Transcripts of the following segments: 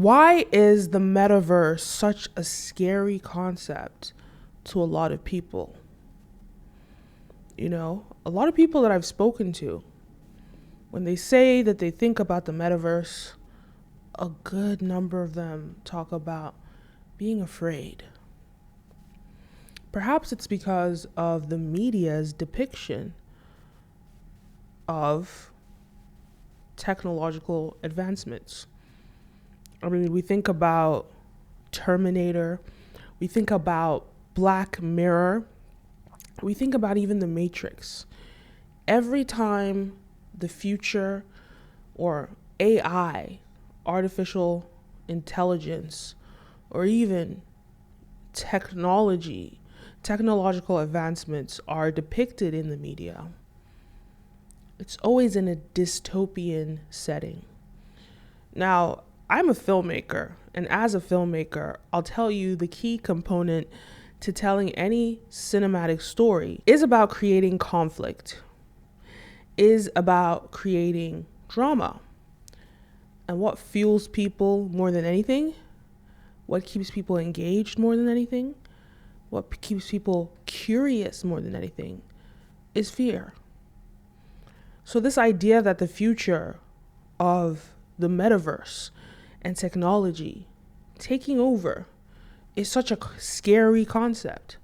Why is the metaverse such a scary concept to a lot of people? You know, a lot of people that I've spoken to, when they say that they think about the metaverse, a good number of them talk about being afraid. Perhaps it's because of the media's depiction of technological advancements. I mean, we think about Terminator, we think about Black Mirror, we think about even the Matrix. Every time the future or AI, artificial intelligence, or even technological advancements are depicted in the media, it's always in a dystopian setting. Now, I'm a filmmaker, and as a filmmaker, I'll tell you the key component to telling any cinematic story is about creating conflict, is about creating drama. And what fuels people more than anything, what keeps people engaged more than anything, what keeps people curious more than anything is fear. So this idea that the future of the metaverse and technology taking over is such a scary concept.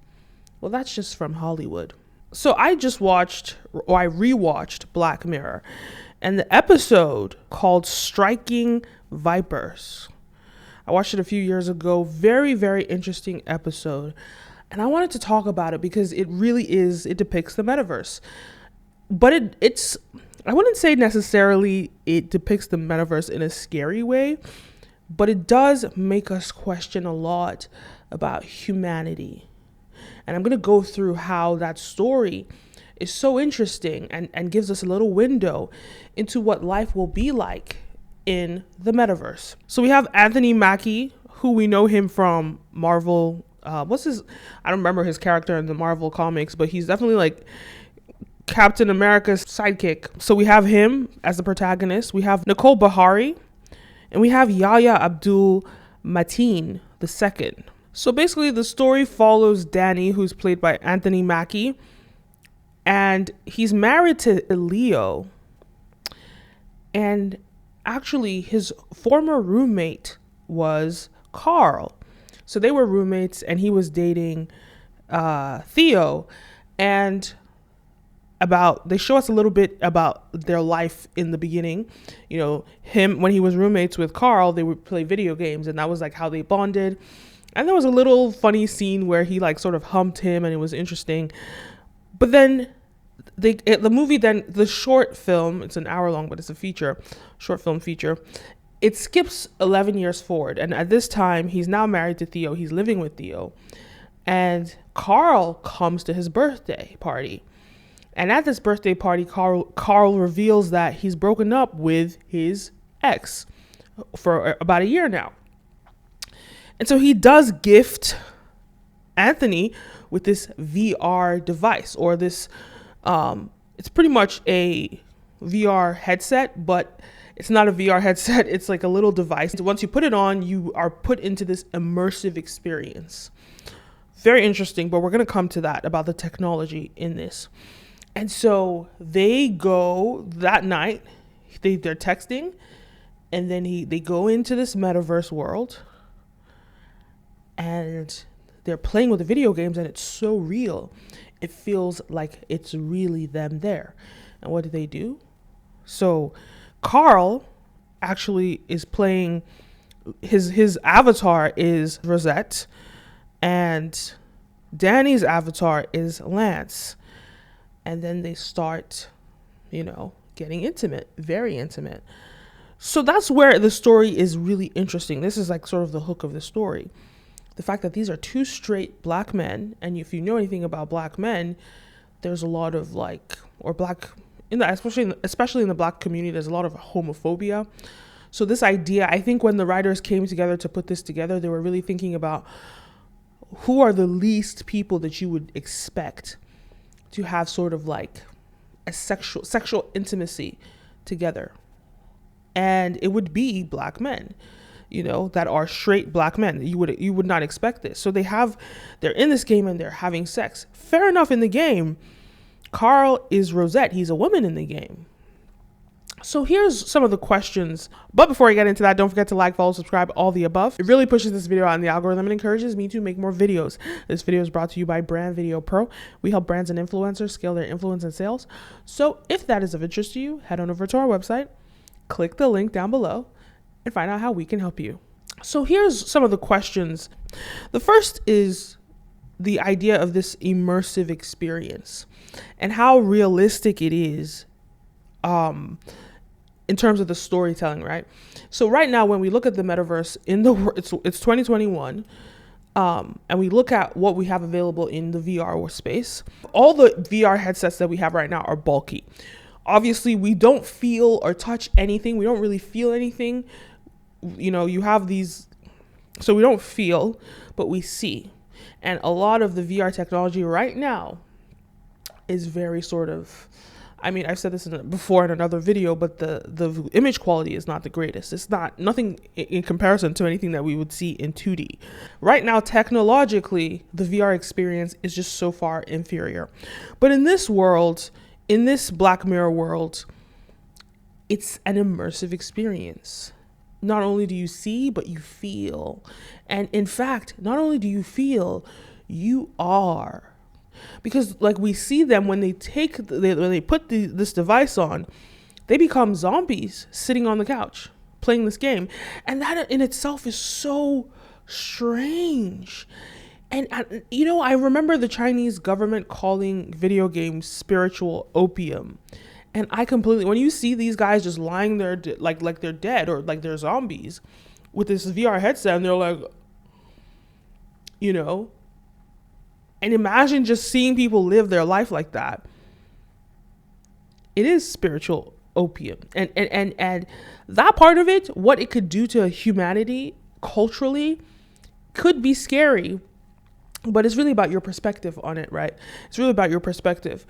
Well, that's just from Hollywood. So I rewatched Black Mirror, and the episode called Striking Vipers. I watched it a few years ago. Very, very interesting episode. And I wanted to talk about it because it depicts the metaverse. But I wouldn't say necessarily it depicts the metaverse in a scary way, but it does make us question a lot about humanity. And I'm going to go through how that story is so interesting and gives us a little window into what life will be like in the metaverse. So we have Anthony Mackie, who we know him from Marvel. I don't remember his character in the Marvel comics, but he's definitely like Captain America's sidekick. So we have him as the protagonist. We have Nicole Bahari, and we have Yahya Abdul Mateen II. So basically the story follows Danny, who's played by Anthony Mackie, and he's married to Leo. And actually his former roommate was Carl. So they were roommates, and he was dating Theo. And they show us a little bit about their life in the beginning. You know, when he was roommates with Carl, they would play video games, and that was like how they bonded. And there was a little funny scene where he like sort of humped him, and it was interesting. But then the short film, it's an hour long, but it's a short film feature. It skips 11 years forward. And at this time, he's now married to Theo. He's living with Theo. And Carl comes to his birthday party. And at this birthday party, Carl reveals that he's broken up with his ex for about a year now. And so he does gift Anthony with this VR device, or this, it's pretty much a VR headset, but it's not a VR headset. It's like a little device. Once you put it on, you are put into this immersive experience. Very interesting, but we're going to come to that about the technology in this. And so they go that night, they're texting, and then they go into this metaverse world, and they're playing with the video games, and it's so real. It feels like it's really them there. And what do? So Carl actually is playing, his avatar is Rosette, and Danny's avatar is Lance. And then they start, getting intimate, very intimate. So that's where the story is really interesting. This is like sort of the hook of the story. The fact that these are two straight Black men, and if you know anything about Black men, there's a lot of especially in the Black community, there's a lot of homophobia. So this idea, I think when the writers came together to put this together, they were really thinking about who are the least people that you would expect to have sort of like a sexual intimacy together. And it would be Black men. that are straight black men. You would not expect this. So they're in this game and they're having sex. Fair enough. In the game, Carl is Rosette. He's a woman in the game. So here's some of the questions. But before I get into that, don't forget to like, follow, subscribe, all the above. It really pushes this video out in the algorithm and encourages me to make more videos. This video is brought to you by Brand Video Pro. We help brands and influencers scale their influence and sales. So if that is of interest to you, head on over to our website, click the link down below, and find out how we can help you. So here's some of the questions. The first is the idea of this immersive experience and how realistic it is in terms of the storytelling, right? So right now, when we look at the metaverse it's 2021, and we look at what we have available in the VR space, all the VR headsets that we have right now are bulky. Obviously, we don't feel or touch anything. We don't really feel anything. You have these, so we don't feel, but we see. And a lot of the VR technology right now is very sort of, I've said this before in another video, but the image quality is not the greatest. It's nothing in comparison to anything that we would see in 2D. Right now, technologically, the VR experience is just so far inferior. But in this world, in this Black Mirror world, it's an immersive experience. Not only do you see, but you feel. And in fact, not only do you feel, you are. Because we see them when they put this device on, they become zombies sitting on the couch playing this game. And that in itself is so strange. And I remember the Chinese government calling video games spiritual opium. And when you see these guys just lying there like they're dead or like they're zombies with this VR headset, and they're like, and imagine just seeing people live their life like that. It is spiritual opium. And that part of it, what it could do to humanity culturally, could be scary, but it's really about your perspective on it, right? It's really about your perspective.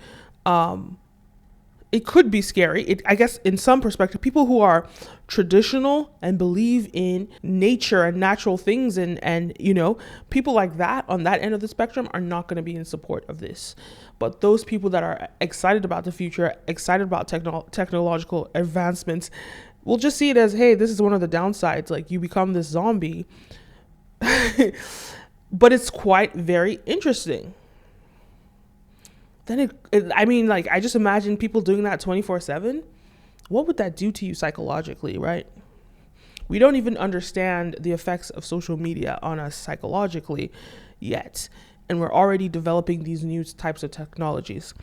It could be scary. I guess in some perspective, people who are traditional and believe in nature and natural things and people like that on that end of the spectrum are not going to be in support of this. But those people that are excited about the future, excited about technological advancements, will just see it as, hey, this is one of the downsides. Like, you become this zombie. But it's quite very interesting. Then I just imagine people doing that 24/7. What would that do to you psychologically, right? We don't even understand the effects of social media on us psychologically yet. And we're already developing these new types of technologies.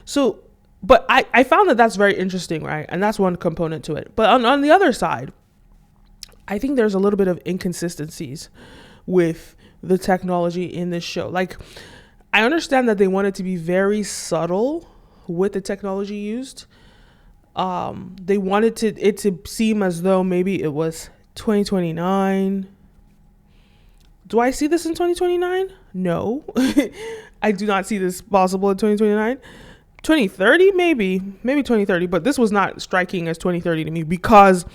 So, but I found that that's very interesting, right? And that's one component to it. But on the other side, I think there's a little bit of inconsistencies with the technology in this show. I understand that they wanted to be very subtle with the technology used. They wanted it to seem as though maybe it was 2029. Do I see this in 2029? No. I do not see this possible in 2029. 2030, maybe 2030, but this was not striking as 2030 to me because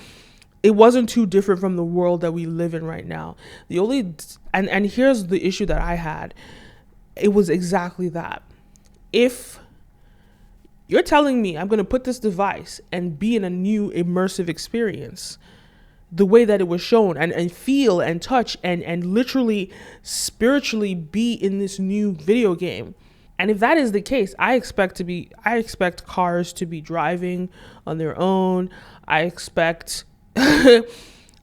it wasn't too different from the world that we live in right now. And here's the issue that I had. It was exactly that. If you're telling me I'm going to put this device and be in a new immersive experience, the way that it was shown and feel and touch and literally spiritually be in this new video game. And if that is the case, I expect cars to be driving on their own. I expect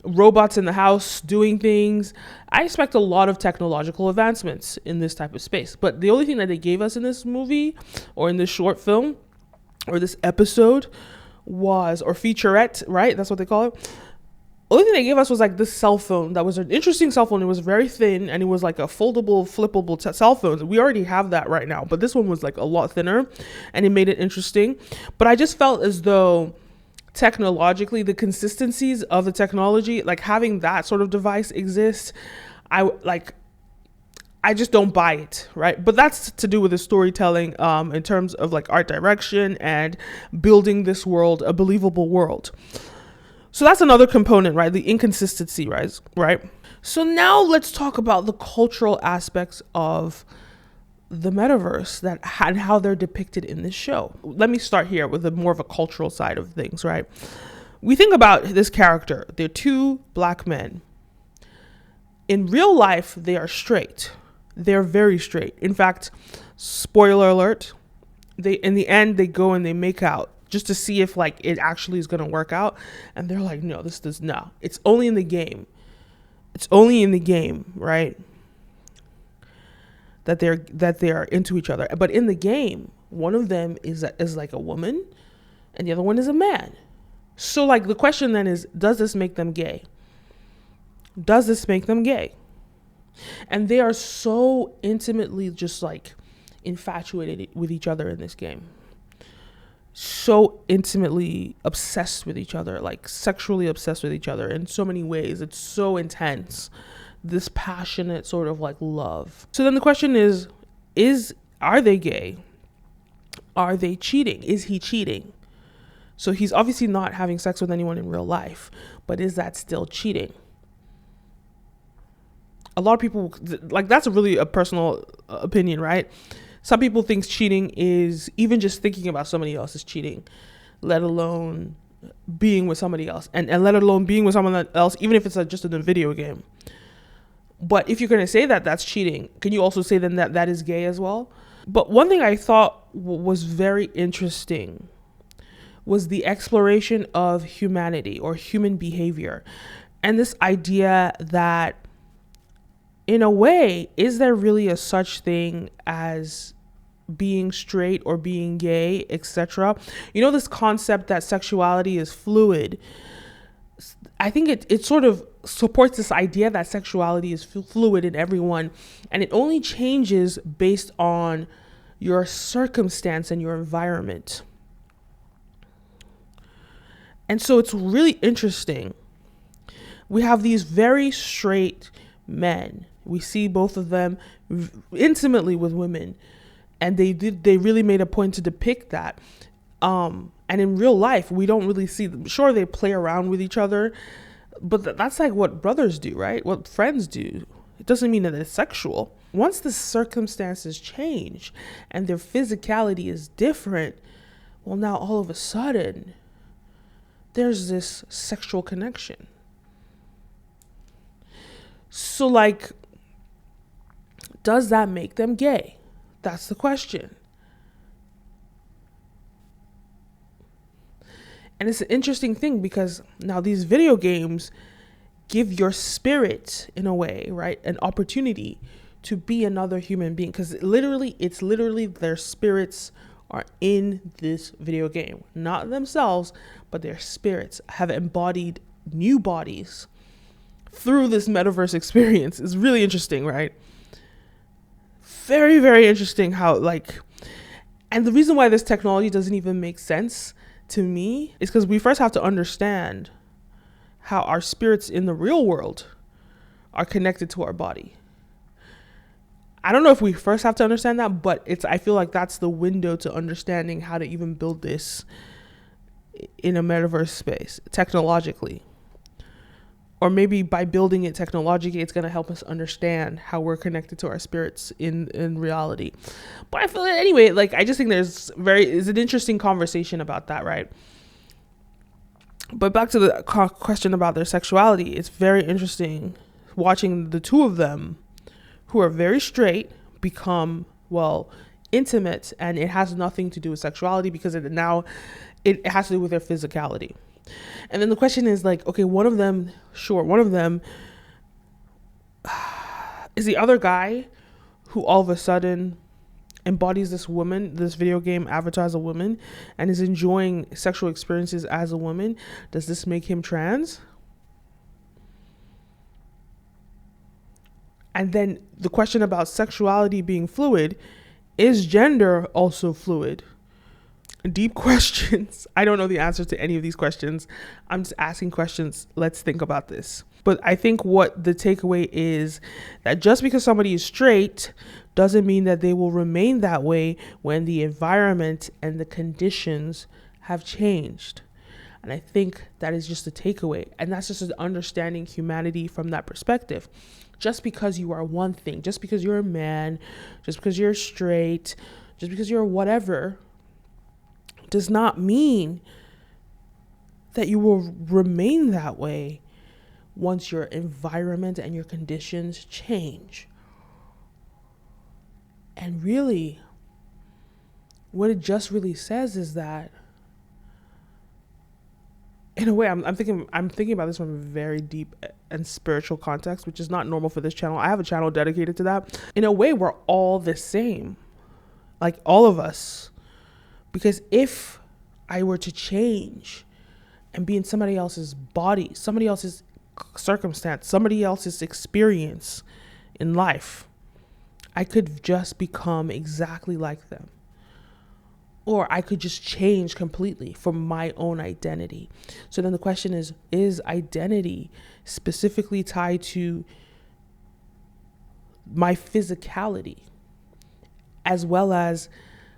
robots in the house doing things. I expect a lot of technological advancements in this type of space. But the only thing that they gave us in this movie or in this short film or this episode or featurette, right? That's what they call it. The only thing they gave us was this cell phone that was an interesting cell phone. It was very thin and it was like a foldable, flippable cell phone. We already have that right now, but this one was a lot thinner and it made it interesting. But I just felt as though technologically, the consistencies of the technology, having that sort of device exist, I just don't buy it, right? But that's to do with the storytelling in terms of art direction and building this world, a believable world. So that's another component, right? The inconsistency, right? So now let's talk about the cultural aspects of the metaverse and how they're depicted in this show. Let me start here with more of a cultural side of things, right? We think about this character. They're two black men. In real life, they are straight. They're very straight. In fact, spoiler alert, in the end, they go and they make out just to see if like it actually is going to work out. And they're like, no, this does not. It's only in the game. It's only in the game, right? That they're into each other. But in the game, one of them is like a woman and the other one is a man. So like the question then is, does this make them gay? Does this make them gay? And they are so intimately just like infatuated with each other in this game. So intimately obsessed with each other, like sexually obsessed with each other in so many ways. It's so intense, this passionate sort of like love. So then the question is are they gay? Are they cheating? Is he cheating? So he's obviously not having sex with anyone in real life, but is that still cheating? A lot of people, like, that's a personal opinion, right? Some people think cheating is even just thinking about somebody else is cheating, let alone being with somebody else, and let alone being with someone else, even if it's just in a video game. But if you're going to say that that's cheating, can you also say then that is gay as well? But one thing I thought was very interesting was the exploration of humanity or human behavior, and this idea that, in a way, is there really a such thing as being straight or being gay, etc.? You know, this concept that sexuality is fluid. I think it sort of supports this idea that sexuality is fluid in everyone, and it only changes based on your circumstance and your environment. And so it's really interesting. We have these very straight men. We see both of them intimately with women, and they really made a point to depict that. And in real life, we don't really see them. Sure, they play around with each other, but that's like what brothers do, right? What friends do. It doesn't mean that it's sexual. Once the circumstances change and their physicality is different, well, now all of a sudden, there's this sexual connection. So, like, does that make them gay? That's the question. And it's an interesting thing because now these video games give your spirit, in a way, right, an opportunity to be another human being. Because it's literally their spirits are in this video game. Not themselves, but their spirits have embodied new bodies through this metaverse experience. Is really interesting, right? Very, very interesting how, like, and the reason why this technology doesn't even make sense to me is because we first have to understand how our spirits in the real world are connected to our body. I don't know if we first have to understand that, but I feel like that's the window to understanding how to even build this in a metaverse space technologically. Or maybe by building it technologically, it's going to help us understand how we're connected to our spirits in reality. But I feel that anyway, like, I just think is an interesting conversation about that, right? But back to the question about their sexuality, it's very interesting watching the two of them who are very straight become, well, intimate, and it has nothing to do with sexuality because it has to do with their physicality. And then the question is, like, okay, one of them is the other guy who all of a sudden embodies this woman, this video game avatar as a woman, and is enjoying sexual experiences as a woman. Does this make him trans? And then the question about sexuality being fluid, is gender also fluid? Deep questions. I don't know the answer to any of these questions. I'm just asking questions. Let's think about this. But I think what the takeaway is that just because somebody is straight doesn't mean that they will remain that way when the environment and the conditions have changed. And I think that is just a takeaway. And that's just understanding humanity from that perspective. Just because you are one thing, just because you're a man, just because you're straight, just because you're whatever, does not mean that you will remain that way once your environment and your conditions change. And really, what it just really says is that, in a way, I'm thinking about this from a very deep and spiritual context, which is not normal for this channel. I have a channel dedicated to that. In a way, we're all the same, like all of us. Because if I were to change and be in somebody else's body, somebody else's circumstance, somebody else's experience in life, I could just become exactly like them. Or I could just change completely from my own identity. So then the question is identity specifically tied to my physicality as well as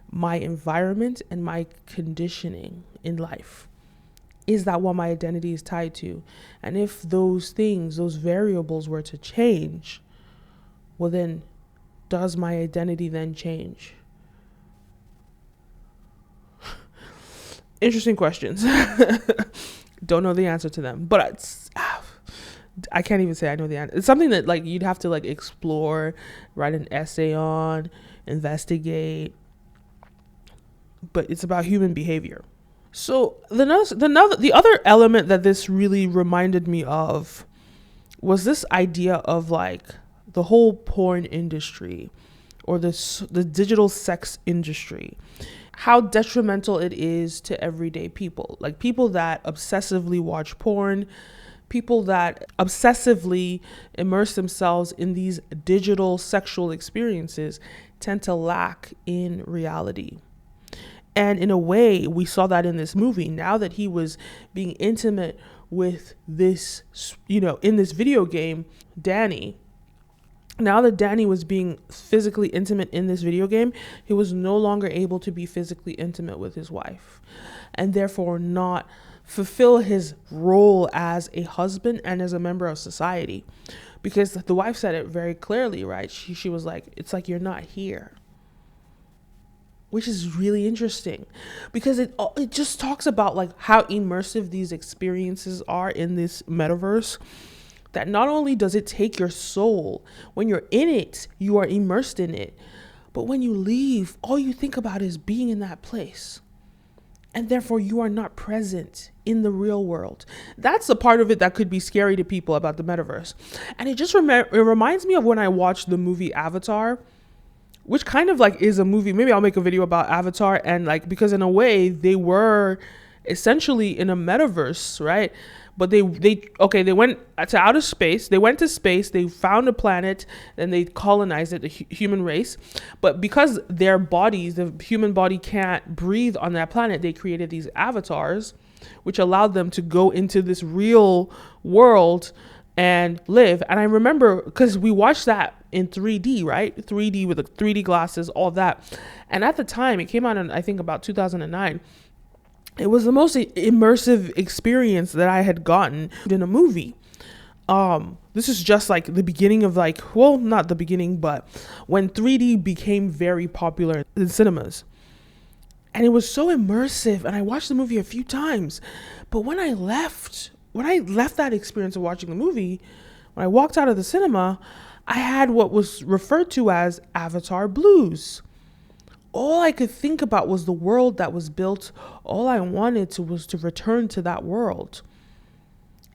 my environment and my conditioning in life? Is that what my identity is tied to? And if those things, those variables were to change, well then, does my identity then change? Interesting questions. Don't know the answer to them, but I can't even say I know the answer. It's something that like you'd have to like explore, write an essay on, investigate. But it's about human behavior. So the other element that this really reminded me of was this idea of like the whole porn industry or the digital sex industry. How detrimental it is to everyday people, like people that obsessively watch porn, people that obsessively immerse themselves in these digital sexual experiences tend to lack in reality. And in a way, we saw that in this movie. Now that he was being intimate with this, in this video game, Danny, now that Danny was being physically intimate in this video game, he was no longer able to be physically intimate with his wife and therefore not fulfill his role as a husband and as a member of society. Because the wife said it very clearly, right? She was like, it's like you're not here. Which is really interesting because it just talks about like how immersive these experiences are in this metaverse. That not only does it take your soul, when you're in it, you are immersed in it. But when you leave, all you think about is being in that place. And therefore, you are not present in the real world. That's the part of it that could be scary to people about the metaverse. And it just it reminds me of when I watched the movie Avatar, which kind of like is a movie. Maybe I'll make a video about Avatar. And like, because in a way, they were essentially in a metaverse, right? But they went to outer space. They went to space. They found a planet, and they colonized it, the human race. But because their bodies, the human body can't breathe on that planet, they created these avatars, which allowed them to go into this real world and live. And I remember because we watched that in 3D, right? 3D with the 3D glasses, all that. And at the time, it came out in, I think, about 2009. It was the most immersive experience that I had gotten in a movie. This is just like the beginning of like, well, not the beginning, but when 3D became very popular in cinemas. And it was so immersive. And I watched the movie a few times. But when I left that experience of watching the movie, when I walked out of the cinema, I had what was referred to as Avatar blues. All I could think about was the world that was built. All I wanted was to return to that world.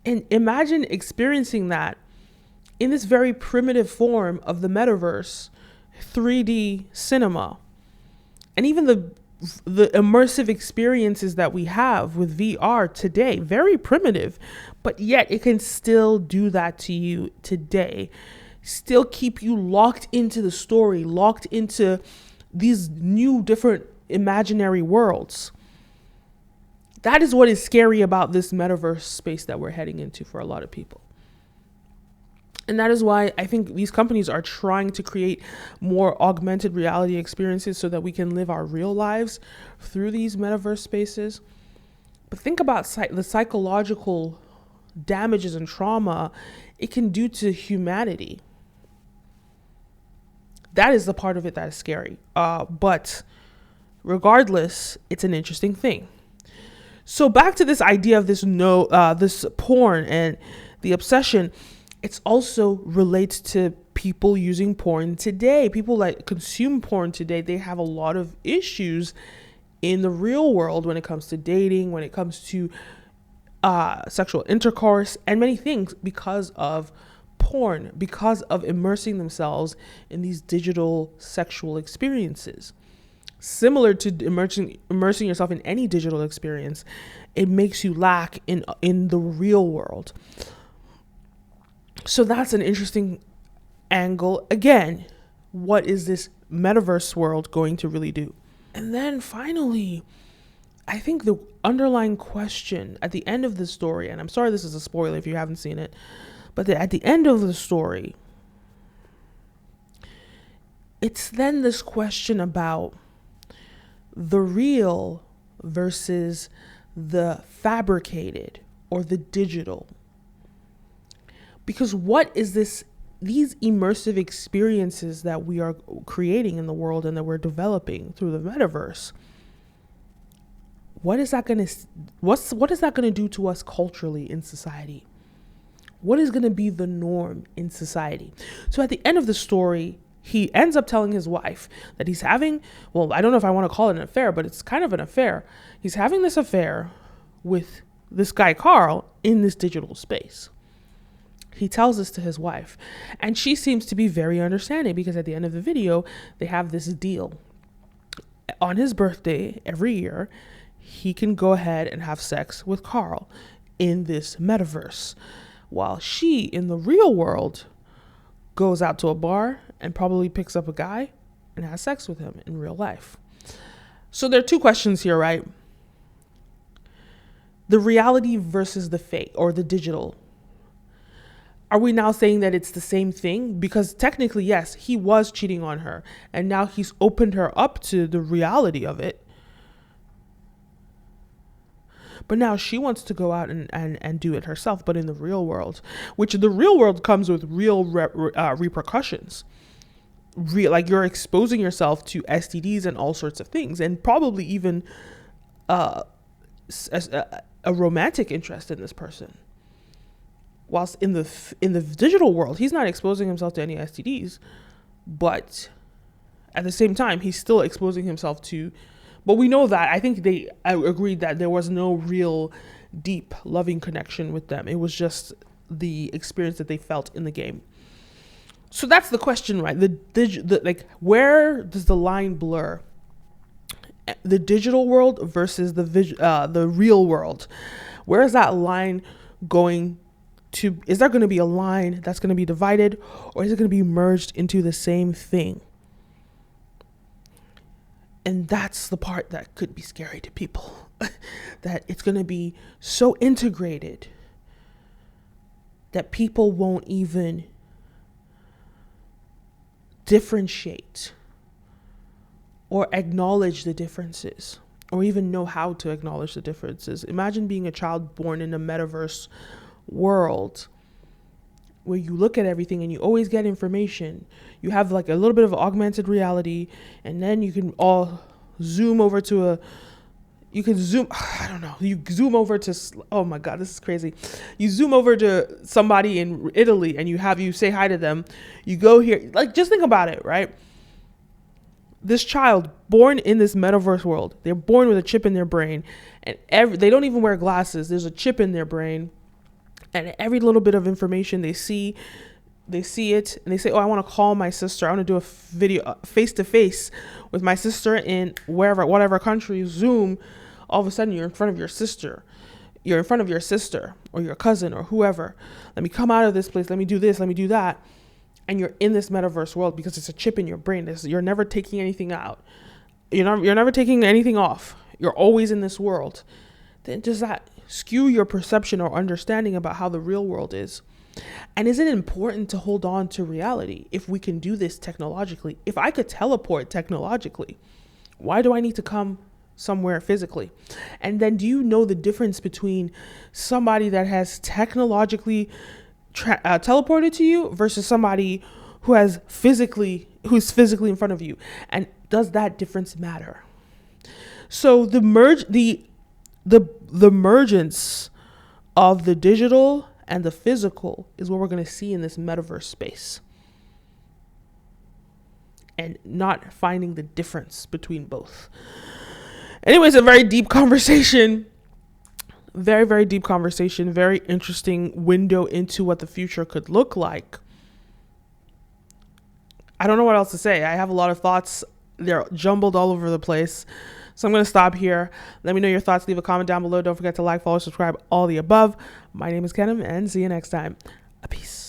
And imagine experiencing that in this very primitive form of the metaverse, 3D cinema. And even the immersive experiences that we have with VR today, very primitive, but yet it can still do that to you today. Still keep you locked into the story, locked into these new different imaginary worlds. That is what is scary about this metaverse space that we're heading into for a lot of people. And that is why I think these companies are trying to create more augmented reality experiences so that we can live our real lives through these metaverse spaces. But think about the psychological damages and trauma it can do to humanity. That is the part of it that is scary. But regardless, it's an interesting thing. So back to this idea of this porn and the obsession. It's also relates to people using porn today. People that consume porn today, they have a lot of issues in the real world when it comes to dating, when it comes to sexual intercourse, and many things because of porn, because of immersing themselves in these digital sexual experiences. Similar to immersing yourself in any digital experience, it makes you lack in the real world. So that's an interesting angle. Again, what is this metaverse world going to really do? And then finally, I think the underlying question at the end of the story, and I'm sorry this is a spoiler if you haven't seen it, but at the end of the story, it's then this question about the real versus the fabricated or the digital. Because what is these immersive experiences that we are creating in the world and that we're developing through the metaverse? What is that going to do to us culturally in society? What is going to be the norm in society? So at the end of the story, he ends up telling his wife that he's having, well, I don't know if I want to call it an affair, but it's kind of an affair. He's having this affair with this guy, Carl, in this digital space. He tells this to his wife, and she seems to be very understanding because at the end of the video, they have this deal. On his birthday every year, he can go ahead and have sex with Carl in this metaverse, while she, in the real world, goes out to a bar and probably picks up a guy and has sex with him in real life. So there are two questions here, right? The reality versus the fake or the digital. Are we now saying that it's the same thing? Because technically, yes, he was cheating on her and now he's opened her up to the reality of it. But now she wants to go out and do it herself, but in the real world, which the real world comes with real repercussions. Like you're exposing yourself to STDs and all sorts of things, and probably even a romantic interest in this person. Whilst in the digital world, he's not exposing himself to any STDs, but at the same time, he's still exposing himself to. But we know that I think they agreed that there was no real deep loving connection with them. It was just the experience that they felt in the game. So that's the question, right? Like, where does the line blur? The digital world versus the real world. Where is that line going to? Is there going to be a line that's going to be divided, or is it going to be merged into the same thing? And that's the part that could be scary to people, that it's going to be so integrated that people won't even differentiate or acknowledge the differences or even know how to acknowledge the differences. Imagine being a child born in a metaverse world where you look at everything and you always get information. You have like a little bit of augmented reality, and then you can all zoom over to you zoom over to, oh my God, this is crazy. You zoom over to somebody in Italy and you say hi to them. You go here, like, just think about it, right? This child born in this metaverse world, they're born with a chip in their brain, and they don't even wear glasses. There's a chip in their brain. And every little bit of information they see it and they say, oh, I want to call my sister. I want to do a video face to face with my sister in whatever country. Zoom. All of a sudden you're in front of your sister. You're in front of your sister or your cousin or whoever. Let me come out of this place. Let me do this. Let me do that. And you're in this metaverse world because it's a chip in your brain. You're never taking anything out. You're never taking anything off. You're always in this world. Then does that skew your perception or understanding about how the real world is? And is it important to hold on to reality if we can do this technologically? If I could teleport technologically, why do I need to come somewhere physically. And then do you know the difference between somebody that has technologically teleported to you versus somebody who's physically in front of you? And does that difference matter? So the mergence of the digital and the physical is what we're going to see in this metaverse space, and not finding the difference between both. Anyways, a very deep conversation. Very, very deep conversation. Very interesting window into what the future could look like. I don't know what else to say. I have a lot of thoughts. They're jumbled all over the place. So I'm going to stop here. Let me know your thoughts. Leave a comment down below. Don't forget to like, follow, subscribe, all the above. My name is Kenim, and see you next time. Peace.